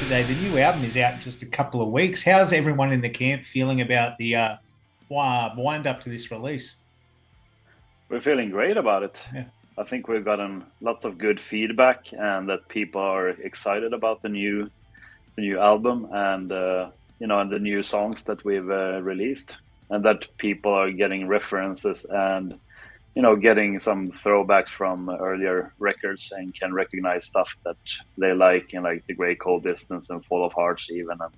yesterday. The new album is out in just a couple of weeks. How's everyone in the camp feeling about the wind up to this release? We're feeling great about it. Yeah. I think we've gotten lots of good feedback, and that people are excited about the new album, and and the new songs that we've released, and that people are getting references and getting some throwbacks from earlier records and can recognize stuff that they like, in like The Great Cold Distance and Full of Hearts even, and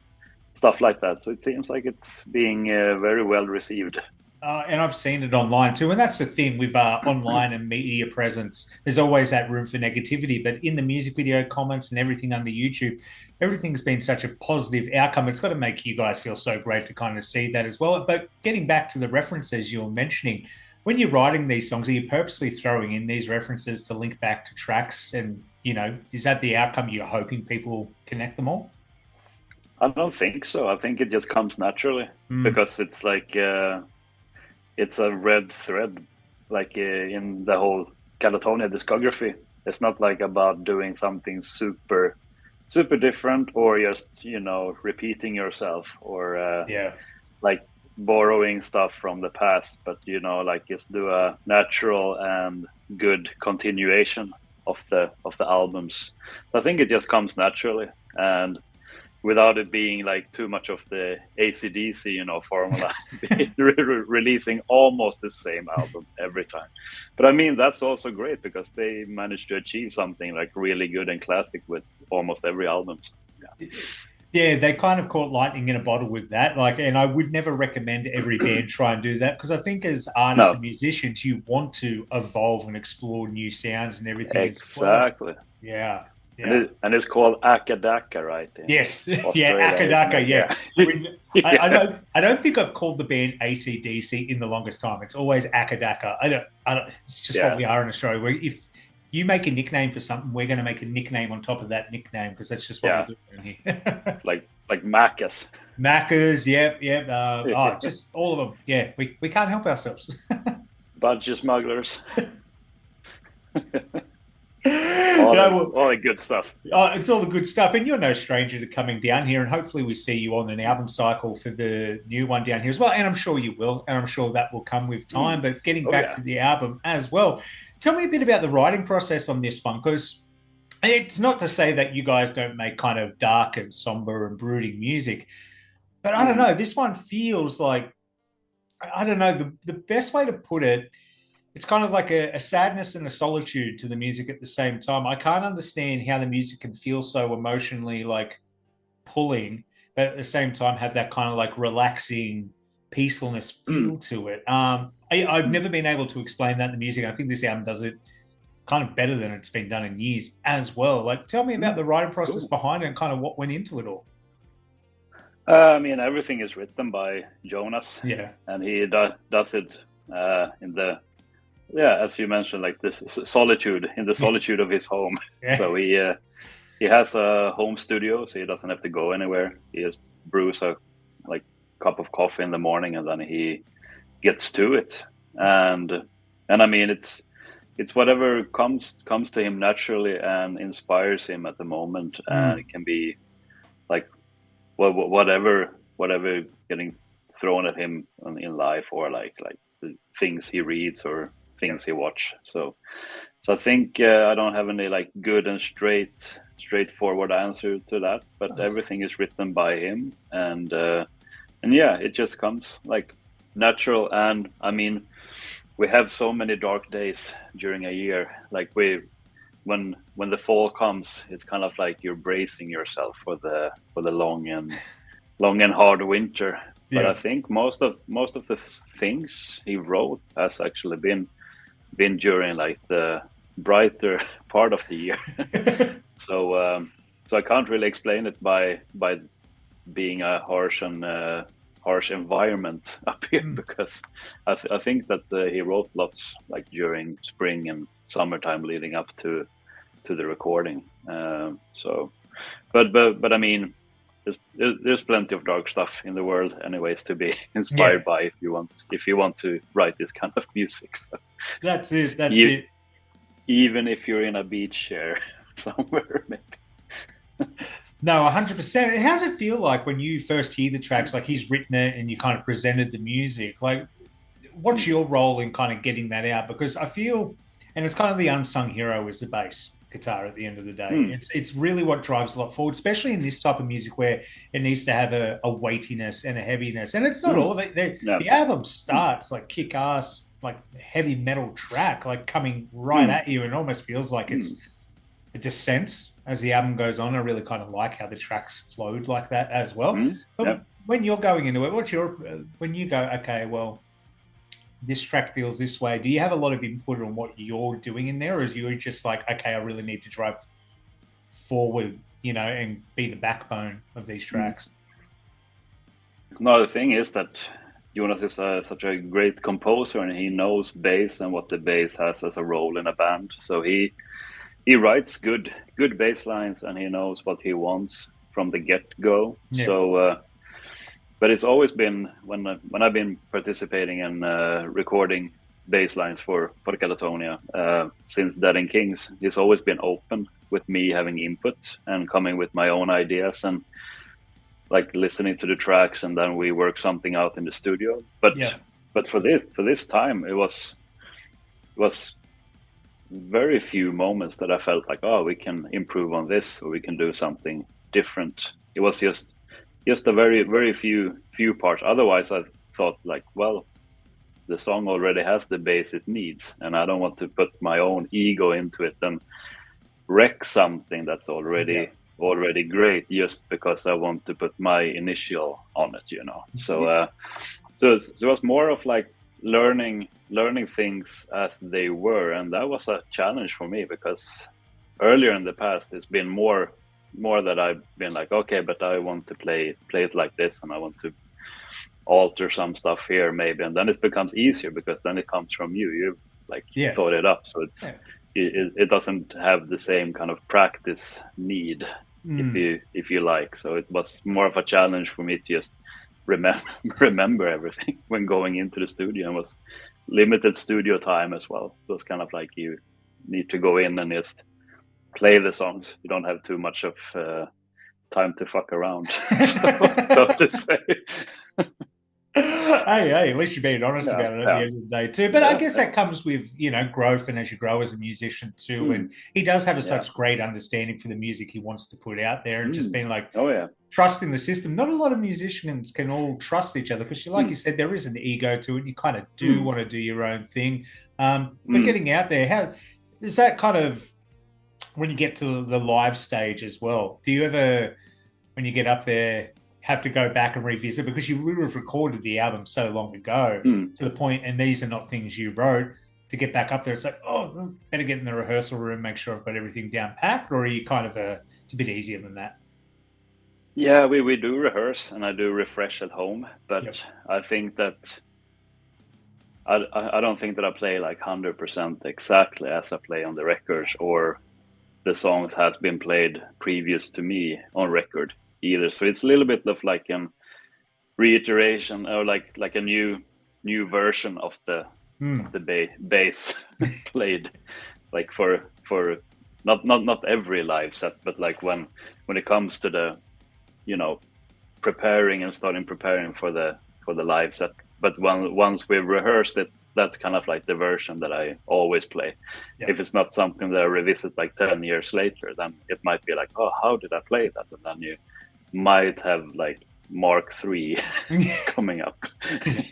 stuff like that. So it seems like it's being very well received. And I've seen it online too. And that's the thing with online and media presence. There's always that room for negativity. But in the music video comments and everything under YouTube, everything's been such a positive outcome. It's got to make you guys feel so great to kind of see that as well. But getting back to the references you were mentioning, when you're writing these songs, are you purposely throwing in these references to link back to tracks? And, is that the outcome you're hoping people connect them all? I don't think so. I think it just comes naturally, Mm, because it's like it's a red thread, like in the whole Katatonia discography. It's not like about doing something super different, or just repeating yourself, or yeah. like borrowing stuff from the past, but like just do a natural and good continuation of the albums. I think it just comes naturally, and without it being like too much of the ACDC, formula, releasing almost the same album every time. But I mean, that's also great, because they managed to achieve something like really good and classic with almost every album. Yeah. Yeah, they kind of caught lightning in a bottle with that. Like, and I would never recommend every band try and do that, because I think as artists and No, musicians, you want to evolve and explore new sounds and everything as well. exactly. Yeah, And yeah. it's called Akadaka, right? In Yes, yeah, Australia, isn't Akadaka, it? yeah. Yeah. Yeah. I don't think I've called the band ACDC in the longest time. It's always Akadaka. I don't. It's just what Yeah. we are in Australia. Where if you make a nickname for something, we're going to make a nickname on top of that nickname, because that's just what we Yeah. do around here. Like Macas. Macca's, yep, yep. Just all of them. Yeah, we can't help ourselves. Budgie smugglers. No, well, All the good stuff. it's all the good stuff, and you're no stranger to coming down here. And hopefully, we see you on an album cycle for the new one down here as well. And I'm sure you will, and I'm sure that will come with time. Mm. But getting Oh back yeah. to the album as well, tell me a bit about the writing process on this one, because it's not to say that you guys don't make kind of dark and somber and brooding music, but I don't Mm. know. This one feels like, I don't know, the best way to put it, it's kind of like a sadness and a solitude to the music at the same time. I can't understand how the music can feel so emotionally like pulling, but at the same time have that kind of like relaxing peacefulness Mm. feel to it. I've Mm. never been able to explain that in the music. I think this album does it kind of better than it's been done in years as well. Like, tell me about Mm. the writing process Cool. behind it and kind of what went into it all. I mean, everything is written by Jonas, Yeah. and he does it in the, yeah, as you mentioned, like this solitude, in the solitude of his home. Yeah. So he has a home studio, so he doesn't have to go anywhere. He just brews a like cup of coffee in the morning, and then he gets to it. And I mean, it's whatever comes to him naturally and inspires him at the moment, and Mm. it can be like whatever getting thrown at him in life, or like the things he reads or Yeah. things he watch. So I think I don't have any like good and straightforward answer to that, but Nice. everything is written by him, and yeah, it just comes like natural. And I mean, we have so many dark days during a year. Like when the fall comes, it's kind of like you're bracing yourself for the long and hard winter. But I Yeah. think most of the things he wrote has actually been during like the brighter part of the year. So I can't really explain it by being a harsh environment up here, Mm. because I think that he wrote lots like during spring and summertime leading up to the recording. So, but I mean, there's plenty of dark stuff in the world, anyways, to be Yeah. inspired by if you want to write this kind of music. So, That's it. That's you, it. even if you're in a beach chair somewhere, maybe. No, 100%. How's it feel like when you first hear the tracks, like he's written it and you kind of presented the music? Like, what's your role in kind of getting that out? Because I feel, and it's kind of the unsung hero is the bass guitar at the end of the day. Mm. It's really what drives a lot forward, especially in this type of music where it needs to have a weightiness and a heaviness. And it's not Mm. all of it. The, Yeah. the album Mm. starts like kick ass, like heavy metal track, like coming right Mm. at you, and almost feels like it's Mm. a descent as the album goes on. I really kind of like how the tracks flowed like that as well. Mm. But Yeah. when you're going into it, what's your when you go, okay, well, this track feels this way. Do you have a lot of input on what you're doing in there, or is you just like, okay, I really need to drive forward, and be the backbone of these Mm. tracks? No, the thing is that Jonas is such a great composer, and he knows bass and what the bass has as a role in a band. So he writes good bass lines, and he knows what he wants from the get go. Yeah, So, but it's always been when I've been participating in recording bass lines for Katatonia since Dead and Kings. He's always been open with me having input and coming with my own ideas and like listening to the tracks, and then we work something out in the studio. yeah, But for this time, it was very few moments that I felt like, oh, we can improve on this or we can do something different. It was just a very few parts. Otherwise, I thought like, well, the song already has the bass it needs, and I don't want to put my own ego into it and wreck something that's yeah. already great just because I want to put my initial on it, you know. So it was more of like learning things as they were, and that was a challenge for me because earlier in the past it's been more that I've been like, okay, but I want to play it like this, and I want to alter some stuff here maybe, and then it becomes easier because then it comes from you like Yeah. thought it up, so Yeah. it doesn't have the same kind of practice need, Mm. if you like. So it was more of a challenge for me to just remember remember everything when going into the studio, and was limited studio time as well. So it's kind of like you need to go in and just play the songs. You don't have too much of time to fuck around, so to say. Hey, at least you're being honest Yeah, about it at the yeah, end of the day too. But I yeah, guess yeah. that comes with, growth and as you grow as a musician too. Mm, And he does have yeah. such great understanding for the music he wants to put out there and just Mm. being like Oh yeah. trusting the system. Not a lot of musicians can all trust each other because like Mm, you said, there is an ego to it. You kind of do mm, want to do your own thing. But mm. getting out there, how is that kind of when you get to the live stage as well? Do you ever, when you get up there, have to go back and revisit because you would have recorded the album so long ago Mm. to the point, and these are not things you wrote to get back up there? It's like, oh, better get in the rehearsal room, make sure I've got everything down packed, or are you kind of it's a bit easier than that? Yeah, we do rehearse and I do refresh at home, Yep. but I think that I don't think that I play like 100% exactly as I play on the records, or the songs has been played previous to me on record either. So it's a little bit of like an reiteration, or like a new version of Mm. the bass played, like for not every live set, but like when it comes to the, you know, preparing for the live set. But once we've rehearsed it, that's kind of like the version that I always play. Yep. If it's not something that I revisit like 10 years later, then it might be like, oh, how did I play that? And then you might have like Mark III coming up.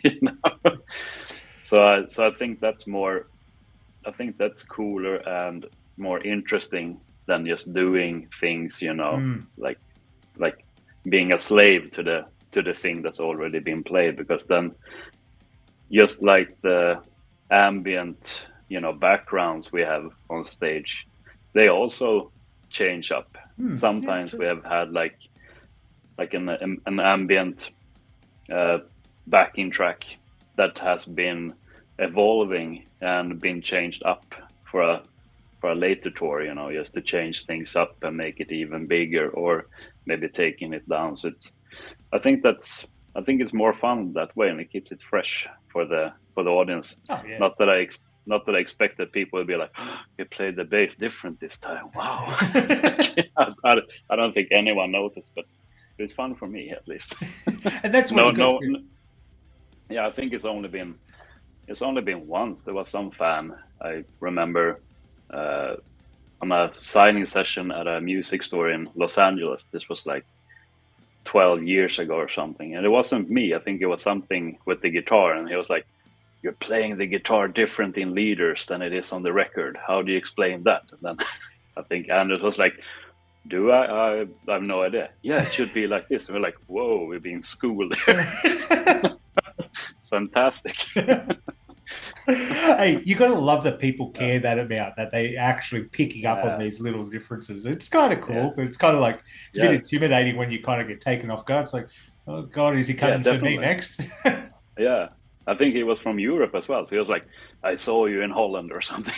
You know? So I think that's more. I think that's cooler and more interesting than just doing things, you know, Mm. like like being a slave to the thing that's already been played, because then just like the ambient, you know, backgrounds we have on stage, they also change up. Mm. Yeah, Sometimes we true. have had like an ambient uh, backing track that has been evolving and been changed up for a later tour, you know, just to change things up and make it even bigger, or maybe taking it down. So I think it's more fun that way, and it keeps it fresh for the audience. Oh yeah. Not that not that I expect that people will be like, oh, you played the bass different this time. Wow. I don't think anyone noticed, but it's fun for me at least. And that's what no, yeah, I think it's only been once. There was some fan I remember on a signing session at a music store in Los Angeles. This was like 12 years ago or something, and it wasn't me. I think it was something with the guitar, and he was like, you're playing the guitar different in leaders than it is on the record. How do you explain that? And then I think Anders was like, do I have no idea. Yeah, it should be like this. And we're like, whoa, we're being schooled here. It's fantastic. Hey, you got to love that people care that about that they actually picking up on these little differences. It's kind of cool, but it's kind of like it's a bit intimidating when you kind of get taken off guard. It's like, oh God, is he coming for me next? Yeah, I think he was from Europe as well. So he was like, I saw you in Holland or something.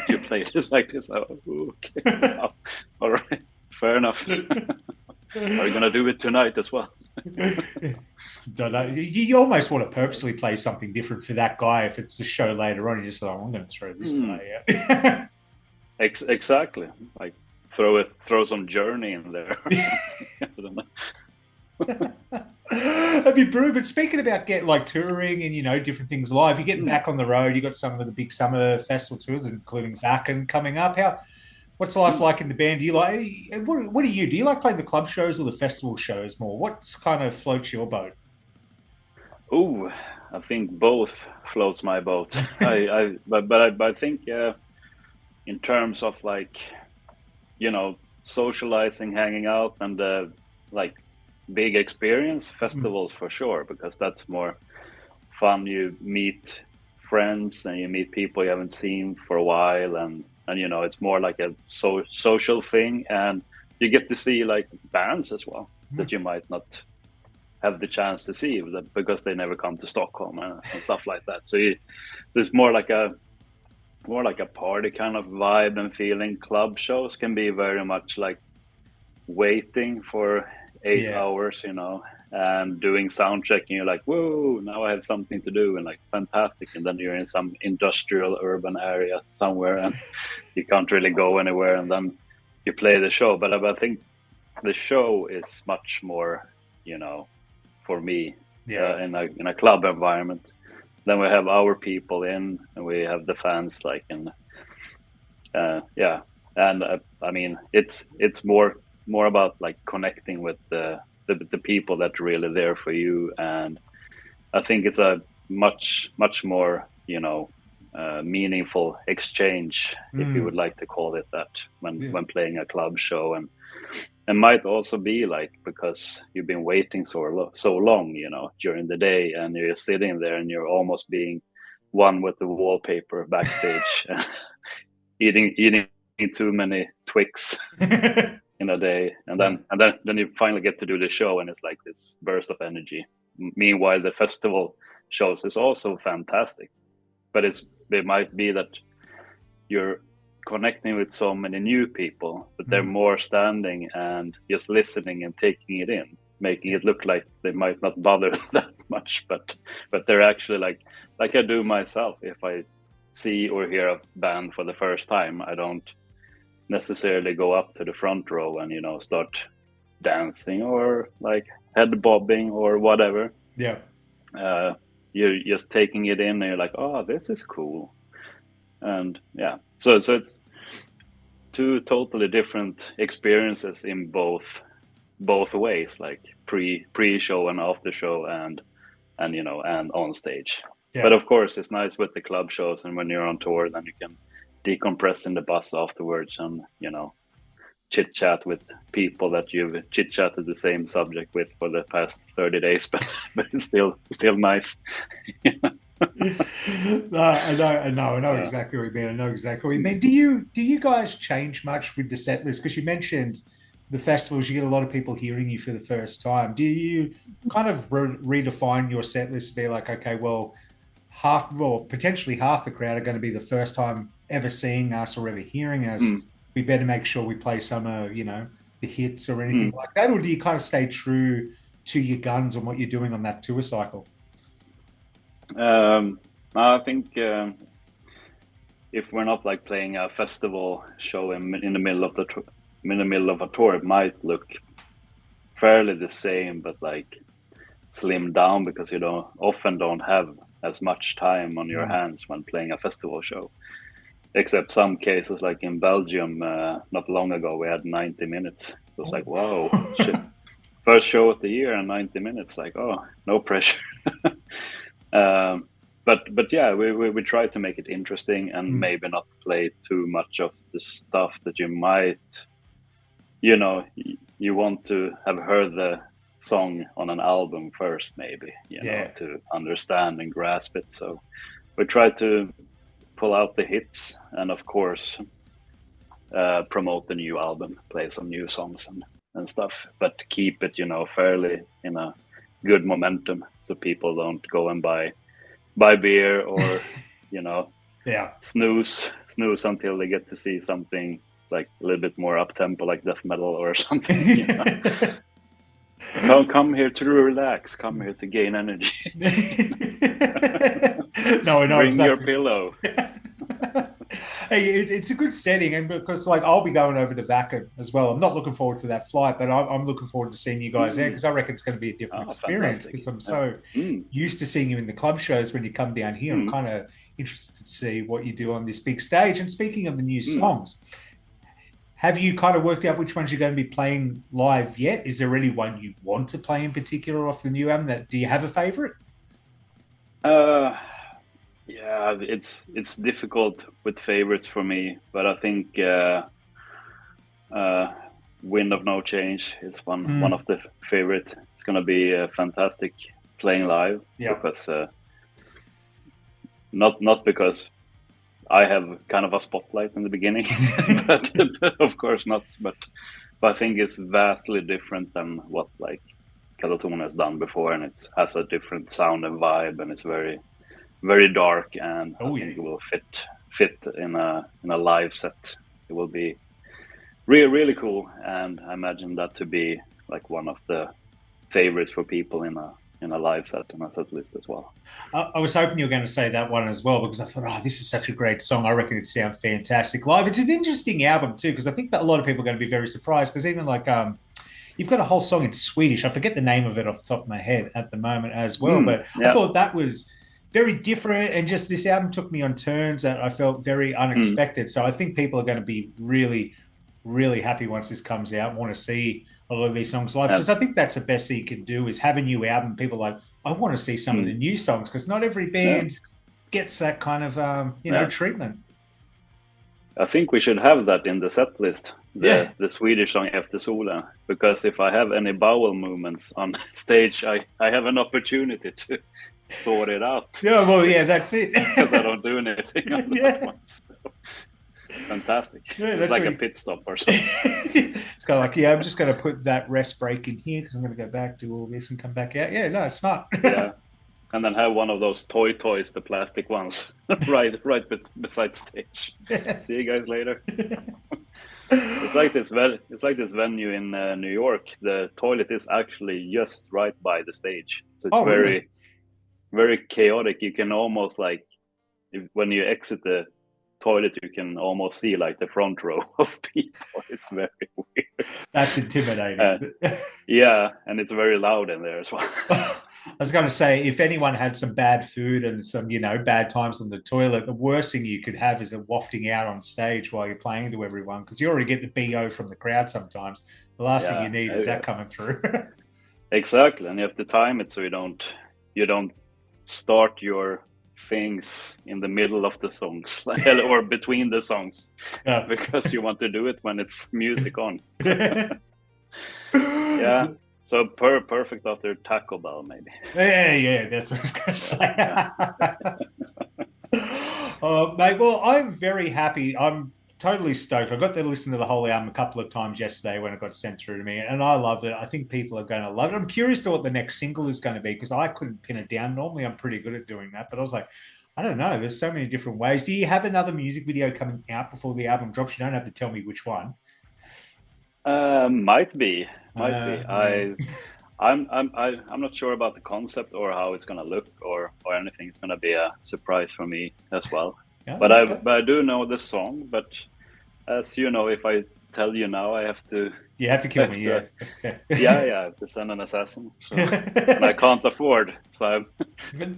You played just like this. Oh, okay, wow. All right, fair enough. Are you gonna do it tonight as well? Don't know. You almost want to purposely play something different for that guy if it's a show later on. You just like, I'm going to throw this guy out. Exactly. Like throw some Journey in there. That'd be brilliant. But speaking about touring and different things live, you're getting back on the road. You got some of the big summer festival tours, including Wacken coming up. What's life like in the band? Do you like what do you do? You like playing the club shows or the festival shows more? What's kind of floats your boat? Oh, I think both floats my boat. But I think in terms of socializing, hanging out, and like big experience, festivals for sure, because that's more fun. You meet friends and you meet people you haven't seen for a while, and it's more like a social thing, and you get to see like bands as well that you might not have the chance to see because they never come to Stockholm and stuff like that. So it's more like a party kind of vibe and feeling. Club shows can be very much like waiting for 8 hours, and doing sound check, and you're like, whoa, now I have something to do, and like fantastic. And then you're in some industrial urban area somewhere and you can't really go anywhere, and then you play the show. But I think the show is much more, for me, in a club environment. Then we have our people in, and we have the fans and I mean it's more about like connecting with the people that are really there for you, and I think it's a much more meaningful exchange, if you would like to call it that, when playing a club show, and might also be like because you've been waiting so long, during the day, and you're sitting there and you're almost being one with the wallpaper backstage, eating too many Twix in a day, and then you finally get to do the show, and it's like this burst of energy. Meanwhile, the festival shows is also fantastic, but it might be that you're connecting with so many new people, but they're more standing and just listening and taking it in, making it look like they might not bother that much, but they're actually like I do myself. If I see or hear a band for the first time, I don't necessarily go up to the front row and start dancing or like head bobbing or whatever. You're just taking it in, and you're like, oh, this is cool. And so it's two totally different experiences in both ways, like pre-show and after show, and on stage. But of course it's nice with the club shows, and when you're on tour, then you can decompress in the bus afterwards and chit chat with people that you've chit chatted the same subject with for the past 30 days, but it's still nice. I know exactly what you mean. I know exactly what you mean. Do you guys change much with the set list? Because you mentioned the festivals, you get a lot of people hearing you for the first time. Do you kind of redefine your set list to be like, okay, well, potentially half the crowd are going to be the first time ever seeing us or ever hearing us. We better make sure we play some the hits or anything like that? Or do you kind of stay true to your guns on what you're doing on that tour cycle? I think if we're not like playing a festival show in the middle of in the middle of a tour, it might look fairly the same, but like slimmed down because you often don't have as much time on your hands when playing a festival show. Except some cases, like in Belgium, not long ago, we had 90 minutes. It was like, whoa, shit. First show of the year and 90 minutes, like, oh, no pressure. But yeah, we try to make it interesting and maybe not play too much of the stuff that you might, you want to have heard the song on an album first, maybe, to understand and grasp it. So we try to pull out the hits and, of course, promote the new album, play some new songs and stuff, but keep it, fairly in a good momentum so people don't go and buy beer or, snooze until they get to see something like a little bit more up tempo, like death metal or something. Come here to relax. Come here to gain energy. No, I know Bring exactly. your pillow. Hey, it's a good setting, and because like I'll be going over to Wacken as well. I'm not looking forward to that flight, but I'm looking forward to seeing you guys there because I reckon it's going to be a different experience. Because I'm so used to seeing you in the club shows when you come down here. I'm kind of interested to see what you do on this big stage. And speaking of the new songs, have you kind of worked out which ones you're going to be playing live yet? Is there any one you want to play in particular off the new album? Do you have a favorite? Yeah, it's difficult with favorites for me, but I think Wind of No Change is one of the favorites. It's gonna be fantastic playing live because not because I have kind of a spotlight in the beginning, but of course not. But I think it's vastly different than what like Katatonia has done before, and it has a different sound and vibe, and it's very, very dark, and I think it will fit in a live set. It will be really, really cool, and I imagine that to be like one of the favorites for people in a live set and a set list as well. I was hoping you were going to say that one as well because I thought, oh, this is such a great song. I reckon it sounds fantastic live. It's an interesting album too because I think that a lot of people are going to be very surprised because even like you've got a whole song in Swedish. I forget the name of it off the top of my head at the moment as well, but I thought that was very different, and just this album took me on turns that I felt very unexpected. So I think people are going to be really, really happy once this comes out and want to see a lot of these songs live because I think that's the best thing you can do is have a new album. People are like, I want to see some of the new songs because not every band gets that kind of treatment. I think we should have that in the set list, the Swedish song Efter Solen, because if I have any bowel movements on stage, I have an opportunity to sort it out. Yeah, well, yeah, that's it. Because I don't do anything on that one. So. Fantastic. Yeah, it's like a pit stop or something. It's kind of like, I'm just going to put that rest break in here because I'm going to go back, do all this and come back out. Yeah, no, it's smart. Yeah. And then have one of those toys, the plastic ones, right beside stage. See you guys later. It's like this venue in New York. The toilet is actually just right by the stage, so it's very, very chaotic. You can almost when you exit the toilet, you can almost see like the front row of people. It's very weird. That's intimidating. Yeah, and it's very loud in there as well. I was going to say, if anyone had some bad food and some, bad times on the toilet, the worst thing you could have is a wafting out on stage while you're playing to everyone because you already get the BO from the crowd sometimes. The last thing you need is that coming through. Exactly, and you have to time it so you don't start your things in the middle of the songs or between the songs because you want to do it when it's music on. Yeah. So perfect after Taco Bell, maybe. Yeah, that's what I was going to say. Mate, well, I'm very happy. I'm totally stoked. I got to listen to the whole album a couple of times yesterday when it got sent through to me, and I love it. I think people are going to love it. I'm curious to what the next single is going to be because I couldn't pin it down. Normally, I'm pretty good at doing that, but I was like, I don't know. There's so many different ways. Do you have another music video coming out before the album drops? You don't have to tell me which one. Might be. I'm not sure about the concept or how it's gonna look or anything. It's gonna be a surprise for me as well. Yeah, But okay. I do know the song. But as you know, if I tell you now, I have to You have to I kill have me, to yeah. yeah, I have to send an assassin. So and I can't afford. So I'm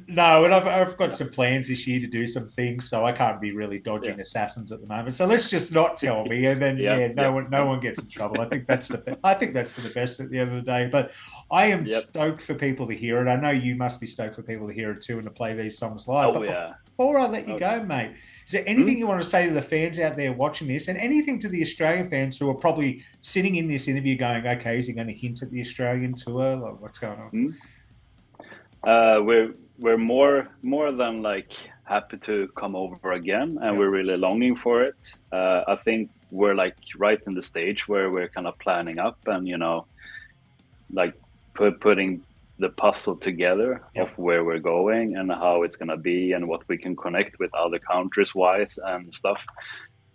No, and I've got some plans this year to do some things, so I can't be really yeah dodging assassins at the moment. So let's just not tell me, and then yeah yeah, yep no one gets in trouble. I think I think that's for the best at the end of the day. But I am yep. stoked for people to hear it. I know you must be stoked for people to hear it too and to play these songs live. Oh But yeah. before I let you Oh, go, mate, is there hmm? anything you want to say to the fans out there watching this, and anything to the Australian fans who are probably sitting in this interview going, "Okay, is he going to hint at the Australian tour? Like, what's going on?" Hmm? We're more than like happy to come over again, and Yep. we're really longing for it. I think we're like right in the stage where we're kind of planning up and like putting the puzzle together of Yep. where we're going and how it's gonna be and what we can connect with other countries wise and stuff.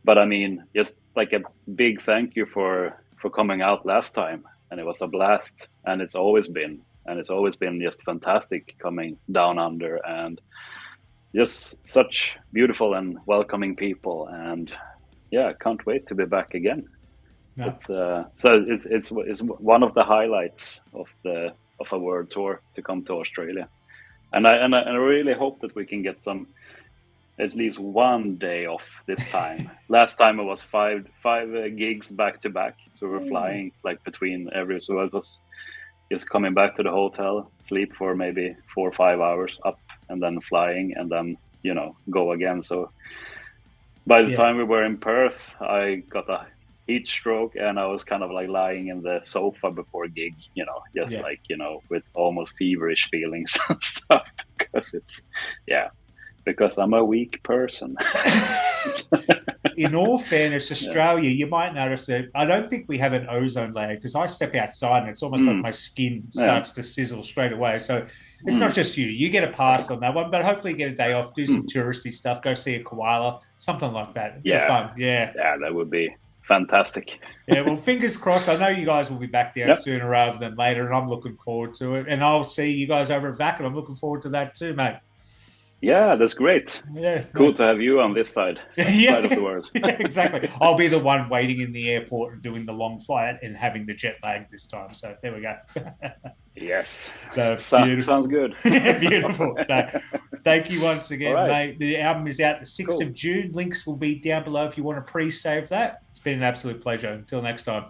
But I mean, just like a big thank you for coming out last time, and it was a blast, and it's always been just fantastic coming down under, and just such beautiful and welcoming people, and yeah, can't wait to be back again. No. It's so it's one of the highlights of a world tour to come to Australia, and I really hope that we can get some at least one day off this time. Last time it was five gigs back to back, so we're Ooh. flying like between every. So it was just coming back to the hotel, sleep for maybe 4 or 5 hours up, and then flying, and then go again. So by the Yeah. time we were in Perth, I got a heat stroke, and I was kind of like lying in the sofa before gig, just Yeah. like with almost feverish feelings and stuff because it's yeah because I'm a weak person. In all fairness, Yeah. Australia, you might notice that I don't think we have an ozone layer because I step outside and it's almost like Mm, my skin yeah. starts to sizzle straight away. So it's not Mm, just you. You get a pass on that one, but hopefully you get a day off, do some mm. touristy stuff, go see a koala, something like that. A bit of Yeah. fun. Yeah. Yeah, that would be fantastic. Yeah. Well, fingers crossed. I know you guys will be back down Yep. sooner rather than later, and I'm looking forward to it. And I'll see you guys over at Wacken. I'm looking forward to that too, mate. Yeah, that's great. Yeah. Cool No. to have you on this side of the Yeah, world. yeah, exactly. I'll be the one waiting in the airport and doing the long flight and having the jet lag this time. So there we go. Yes. No, beautiful. Sounds good. Beautiful. No, thank you once All again, right. mate. The album is out the 6th Cool. of June. Links will be down below if you want to pre save that. It's been an absolute pleasure. Until next time.